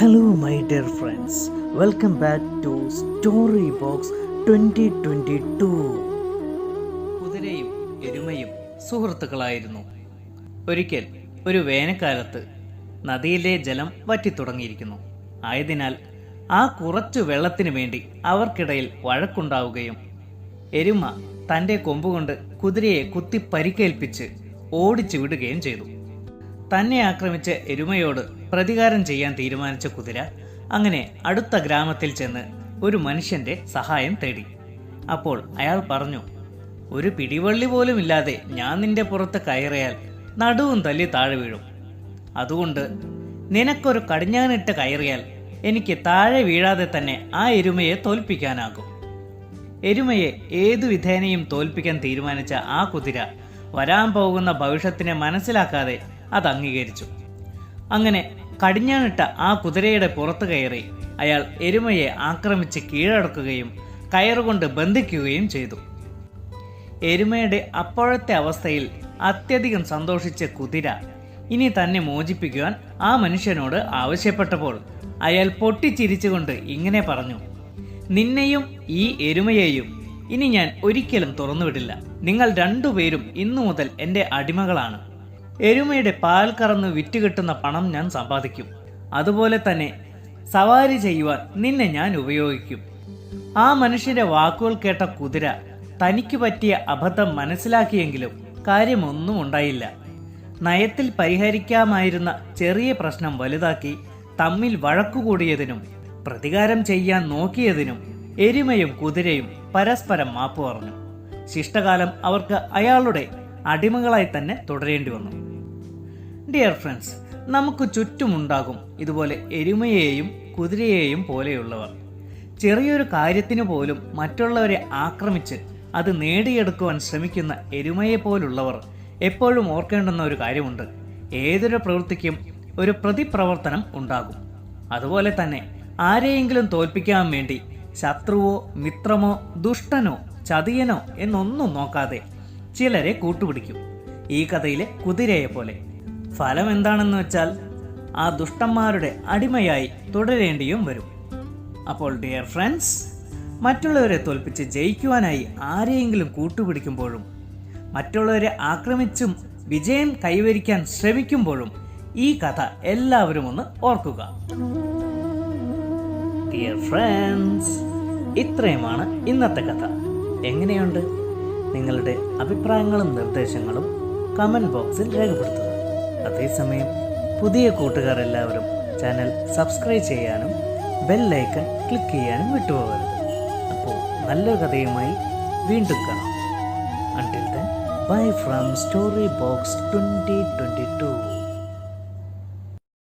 Hello, my dear friends. Welcome back to Storybox 2022. കുതിരയും എരുമയും സുഹൃത്തുക്കളായിരുന്നു. ഒരിക്കൽ ഒരു വേനൽക്കാലത്ത് നദിയിലെ ജലം വറ്റിത്തുടങ്ങിയിരിക്കുന്നു. ആയതിനാൽ ആ കുറച്ചു വെള്ളത്തിന് വേണ്ടി അവർക്കിടയിൽ വഴക്കുണ്ടാവുകയും എരുമ തൻ്റെ കൊമ്പുകൊണ്ട് കുതിരയെ കുത്തി പരിക്കേൽപ്പിച്ച് ഓടിച്ചു വിടുകയും ചെയ്തു. തന്നെ ആക്രമിച്ച എരുമയോട് പ്രതികാരം ചെയ്യാൻ തീരുമാനിച്ച കുതിര അങ്ങനെ അടുത്ത ഗ്രാമത്തിൽ ചെന്ന് ഒരു മനുഷ്യന്റെ സഹായം തേടി. അപ്പോൾ അയാൾ പറഞ്ഞു, ഒരു പിടിവള്ളി പോലും ഇല്ലാതെ ഞാൻ നിന്റെ പുറത്ത് കയറിയാൽ നടുവും തല്ലി താഴെ വീഴും. അതുകൊണ്ട് നിനക്കൊരു കടിഞ്ഞാണിട്ട് കയറിയാൽ എനിക്ക് താഴെ വീഴാതെ തന്നെ ആ എരുമയെ തോൽപ്പിക്കാനാകും. എരുമയെ ഏതു വിധേനയും തോൽപ്പിക്കാൻ തീരുമാനിച്ച ആ കുതിര വരാൻ പോകുന്ന ഭവിഷ്യത്തിനെ മനസ്സിലാക്കാതെ അത് അംഗീകരിച്ചു. അങ്ങനെ കടിഞ്ഞാണിട്ട ആ കുതിരയുടെ പുറത്തു കയറി അയാൾ എരുമയെ ആക്രമിച്ച് കീഴടക്കുകയും കയറുകൊണ്ട് ബന്ധിക്കുകയും ചെയ്തു. എരുമയുടെ അപ്പോഴത്തെ അവസ്ഥയിൽ അത്യധികം സന്തോഷിച്ച കുതിര ഇനി തന്നെ മോചിപ്പിക്കുവാൻ ആ മനുഷ്യനോട് ആവശ്യപ്പെട്ടപ്പോൾ അയാൾ പൊട്ടിച്ചിരിച്ചുകൊണ്ട് ഇങ്ങനെ പറഞ്ഞു, നിന്നെയും ഈ എരുമയെയും ഇനി ഞാൻ ഒരിക്കലും തുറന്നുവിടില്ല. നിങ്ങൾ രണ്ടുപേരും ഇന്നു മുതൽ എൻ്റെ അടിമകളാണ്. എരുമയുടെ പാൽ കറന്ന് വിറ്റുകിട്ടുന്ന പണം ഞാൻ സമ്പാദിക്കും. അതുപോലെ തന്നെ സവാരി ചെയ്യുവാൻ നിന്നെ ഞാൻ ഉപയോഗിക്കും. ആ മനുഷ്യന്റെ വാക്കുകൾ കേട്ട കുതിര തനിക്ക് പറ്റിയ അബദ്ധം മനസ്സിലാക്കിയെങ്കിലും കാര്യമൊന്നും ഉണ്ടായില്ല. നയത്തിൽ പരിഹരിക്കാമായിരുന്ന ചെറിയ പ്രശ്നം വലുതാക്കി തമ്മിൽ വഴക്കുകൂടിയതിനും പ്രതികാരം ചെയ്യാൻ നോക്കിയതിനും എരുമയും കുതിരയും പരസ്പരം മാപ്പ് പറഞ്ഞു. ശിഷ്ടകാലം അവർക്ക് അയാളുടെ അടിമകളായി തന്നെ തുടരേണ്ടി വന്നു. ഡിയർ ഫ്രണ്ട്സ്, നമുക്ക് ചുറ്റുമുണ്ടാകും ഇതുപോലെ എരുമയെയും കുതിരയെയും പോലെയുള്ളവർ. ചെറിയൊരു കാര്യത്തിന് പോലും മറ്റുള്ളവരെ ആക്രമിച്ച് അത് നേടിയെടുക്കുവാൻ ശ്രമിക്കുന്ന എരുമയെ പോലുള്ളവർ എപ്പോഴും ഓർക്കേണ്ടുന്ന ഒരു കാര്യമുണ്ട്. ഏതൊരു പ്രവൃത്തിക്കും ഒരു പ്രതിപ്രവർത്തനം ഉണ്ടാകും. അതുപോലെ തന്നെ ആരെയെങ്കിലും തോൽപ്പിക്കാൻ വേണ്ടി ശത്രുവോ മിത്രമോ ദുഷ്ടനോ ചതിയനോ എന്നൊന്നും നോക്കാതെ ചിലരെ കൂട്ടുപിടിക്കും. ഈ കഥയിലെ കുതിരയെ പോലെ. ഫലം എന്താണെന്ന് വെച്ചാൽ ആ ദുഷ്ടന്മാരുടെ അടിമയായി തുടരേണ്ടിയും വരും. അപ്പോൾ ഡിയർ ഫ്രണ്ട്സ്, മറ്റുള്ളവരെ തോൽപ്പിച്ച് ജയിക്കുവാനായി ആരെയെങ്കിലും കൂട്ടുപിടിക്കുമ്പോഴും മറ്റുള്ളവരെ ആക്രമിച്ചും വിജയം കൈവരിക്കാൻ ശ്രമിക്കുമ്പോഴും ഈ കഥ എല്ലാവരും ഒന്ന് ഓർക്കുക. ഡിയർ ഫ്രണ്ട്സ്, ഇത്രയുമാണ് ഇന്നത്തെ കഥ. എങ്ങനെയുണ്ട്? നിങ്ങളുടെ അഭിപ്രായങ്ങളും നിർദ്ദേശങ്ങളും കമൻറ്റ് ബോക്സിൽ രേഖപ്പെടുത്തുക. അതേസമയം പുതിയ കൂട്ടുകാർ എല്ലാവരും ചാനൽ സബ്സ്ക്രൈബ് ചെയ്യാനും ബെൽ ഐക്കൺ ക്ലിക്ക് ചെയ്യാനും വിട്ടുപോകരുത്. അപ്പോൾ നല്ലൊരു കഥയുമായി വീണ്ടും കാണാം. Until then, bye from Storybox 2022.